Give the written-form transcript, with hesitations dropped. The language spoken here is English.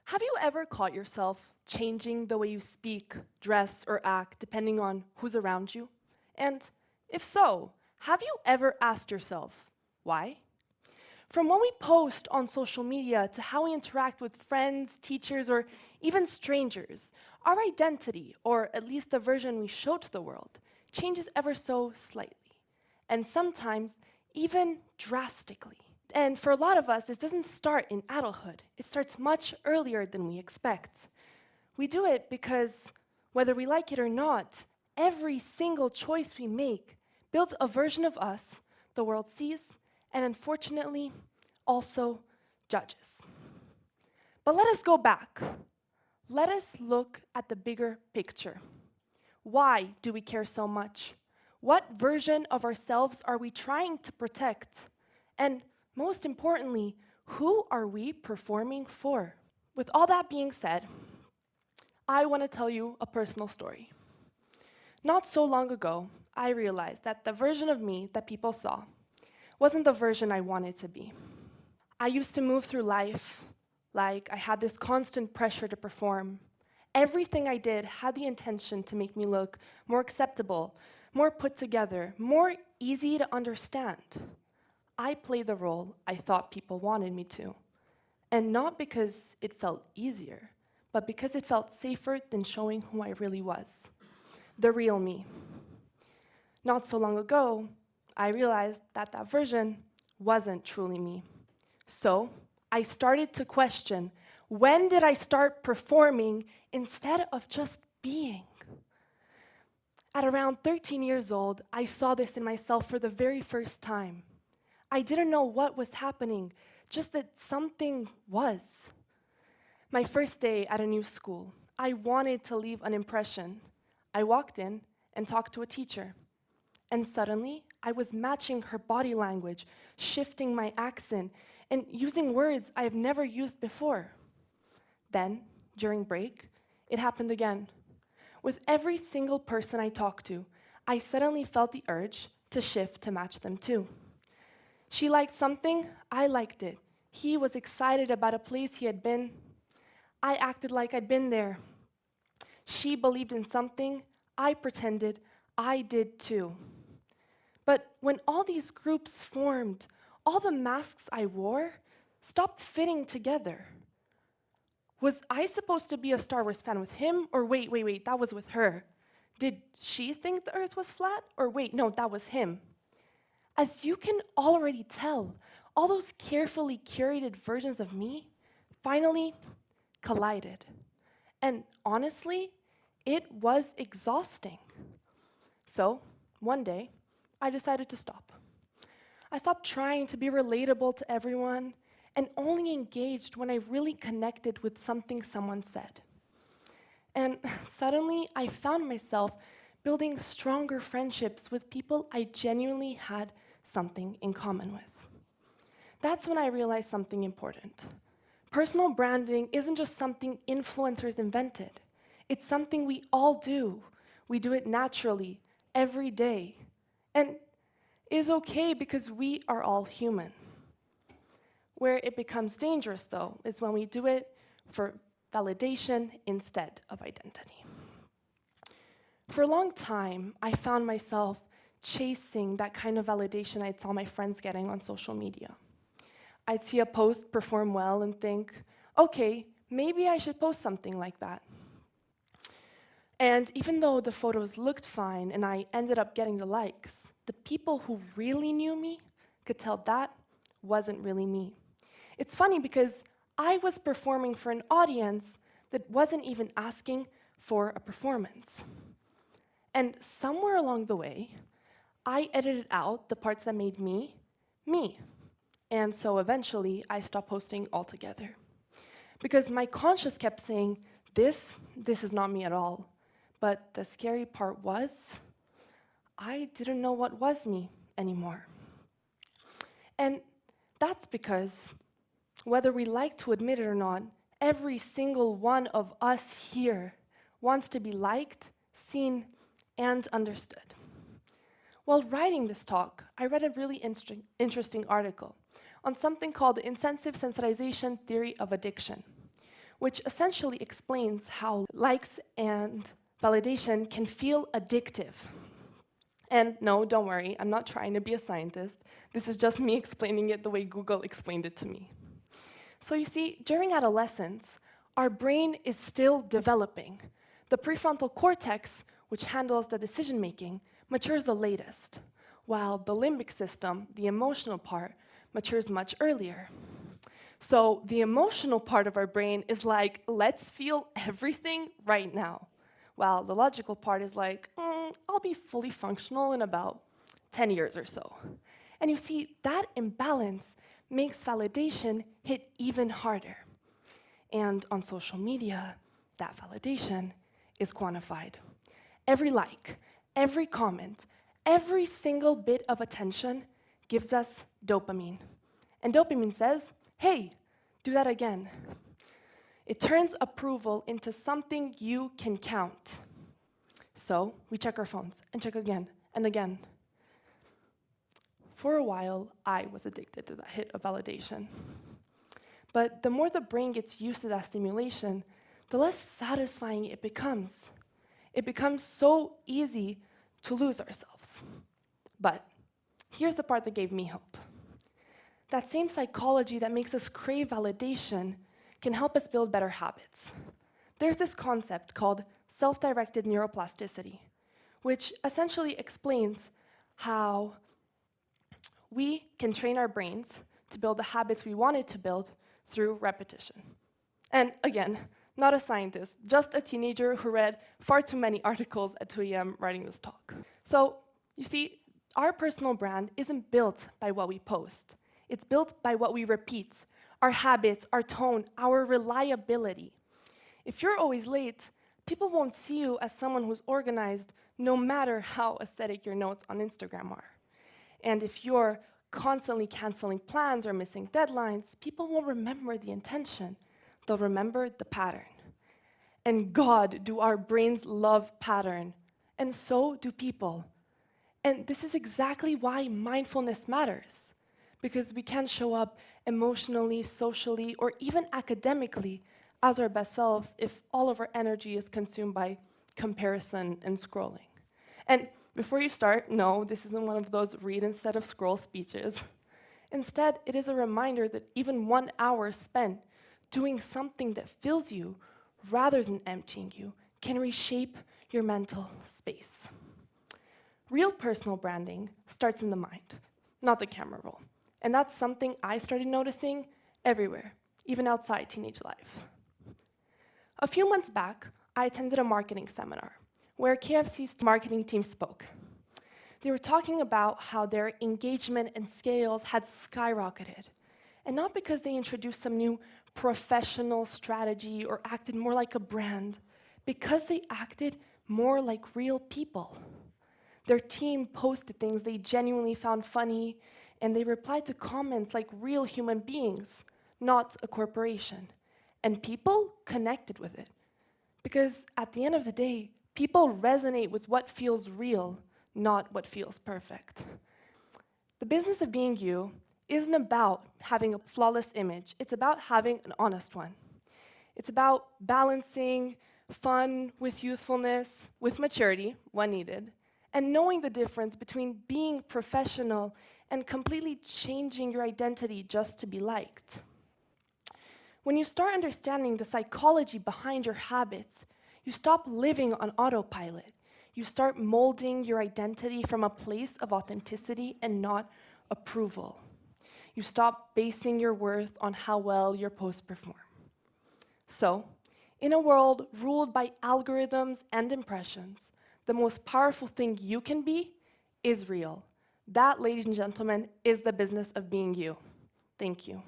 Have you ever caught yourself changing the way you speak, dress, or act depending on who's around you? And if so, have you ever asked yourself, why? From what we post on social media to how we interact with friends, teachers, or even strangers, our identity, or at least the version we show to the world, changes ever so slightly, and sometimes even drastically. And for a lot of us, this doesn't start in adulthood. It starts much earlier than we expect. We do it because, whether we like it or not, every single choice we make builds a version of us the world sees and, unfortunately, also judges. But let us go back. Let us look at the bigger picture. Why do we care so much? What version of ourselves are we trying to protect? And most importantly, who are we performing for? With all that being said, I want to tell you a personal story. Not so long ago, I realized that the version of me that people saw wasn't the version I wanted to be. I used to move through life like I had this constant pressure to perform. Everything I did had the intention to make me look more acceptable, more put together, more easy to understand. I played the role I thought people wanted me to. And not because it felt easier, but because it felt safer than showing who I really was. The real me. Not so long ago, I realized that that version wasn't truly me. So I started to question, when did I start performing instead of just being? At around 13 years old, I saw this in myself for the very first time. I didn't know what was happening, just that something was. My first day at a new school, I wanted to leave an impression. I walked in and talked to a teacher. And suddenly, I was matching her body language, shifting my accent, and using words I have never used before. Then, during break, it happened again. With every single person I talked to, I suddenly felt the urge to shift to match them too. She liked something, I liked it. He was excited about a place he had been. I acted like I'd been there. She believed in something, I pretended I did too. But when all these groups formed, all the masks I wore stopped fitting together. Was I supposed to be a Star Wars fan with him? Or wait, that was with her. Did she think the earth was flat? Or wait, no, that was him. As you can already tell, all those carefully curated versions of me finally collided. And honestly, it was exhausting. So, one day, I decided to stop. I stopped trying to be relatable to everyone and only engaged when I really connected with something someone said. And suddenly, I found myself building stronger friendships with people I genuinely had something in common with. That's when I realized something important. Personal branding isn't just something influencers invented. It's something we all do. We do it naturally, every day. And it is okay because we are all human. Where it becomes dangerous, though, is when we do it for validation instead of identity. For a long time, I found myself chasing that kind of validation I saw my friends getting on social media. I'd see a post perform well and think, okay, maybe I should post something like that. And even though the photos looked fine and I ended up getting the likes, the people who really knew me could tell that wasn't really me. It's funny because I was performing for an audience that wasn't even asking for a performance. And somewhere along the way, I edited out the parts that made me, me. And so eventually, I stopped posting altogether. Because my conscience kept saying, this is not me at all. But the scary part was, I didn't know what was me anymore. And that's because, whether we like to admit it or not, every single one of us here wants to be liked, seen, and understood. While writing this talk, I read a really interesting article on something called the insensitive sensitization theory of addiction, which essentially explains how likes and validation can feel addictive. And no, don't worry, I'm not trying to be a scientist. This is just me explaining it the way Google explained it to me. So you see, during adolescence, our brain is still developing. The prefrontal cortex, which handles the decision-making, matures the latest, while the limbic system, the emotional part, matures much earlier. So the emotional part of our brain is like, let's feel everything right now, while the logical part is like, I'll be fully functional in about 10 years or so. And you see, that imbalance makes validation hit even harder. And on social media, that validation is quantified. Every like, every comment, every single bit of attention gives us dopamine. And dopamine says, hey, do that again. It turns approval into something you can count. So we check our phones and check again and again. For a while, I was addicted to that hit of validation. But the more the brain gets used to that stimulation, the less satisfying it becomes. It becomes so easy to lose ourselves. But here's the part that gave me hope. That same psychology that makes us crave validation can help us build better habits. There's this concept called self-directed neuroplasticity, which essentially explains how we can train our brains to build the habits we wanted to build through repetition. And again, not a scientist, just a teenager who read far too many articles at 2 a.m. writing this talk. So, you see, our personal brand isn't built by what we post. It's built by what we repeat, our habits, our tone, our reliability. If you're always late, people won't see you as someone who's organized, no matter how aesthetic your notes on Instagram are. And if you're constantly canceling plans or missing deadlines, people won't remember the intention. They'll remember the pattern. And God, do our brains love pattern. And so do people. And this is exactly why mindfulness matters. Because we can't show up emotionally, socially, or even academically as our best selves if all of our energy is consumed by comparison and scrolling. And before you start, no, this isn't one of those read instead of scroll speeches. Instead, it is a reminder that even 1 hour spent doing something that fills you rather than emptying you can reshape your mental space. Real personal branding starts in the mind, not the camera roll. And that's something I started noticing everywhere, even outside teenage life. A few months back, I attended a marketing seminar where KFC's marketing team spoke. They were talking about how their engagement and scales had skyrocketed. And not because they introduced some new professional strategy or acted more like a brand, because they acted more like real people. Their team posted things they genuinely found funny, and they replied to comments like real human beings, not a corporation. And people connected with it. Because at the end of the day, people resonate with what feels real, not what feels perfect. The business of being you isn't about having a flawless image. It's about having an honest one. It's about balancing fun with youthfulness, with maturity, when needed, and knowing the difference between being professional and completely changing your identity just to be liked. When you start understanding the psychology behind your habits, you stop living on autopilot. You start molding your identity from a place of authenticity and not approval. You stop basing your worth on how well your posts perform. So, in a world ruled by algorithms and impressions, the most powerful thing you can be is real. That, ladies and gentlemen, is the business of being you. Thank you.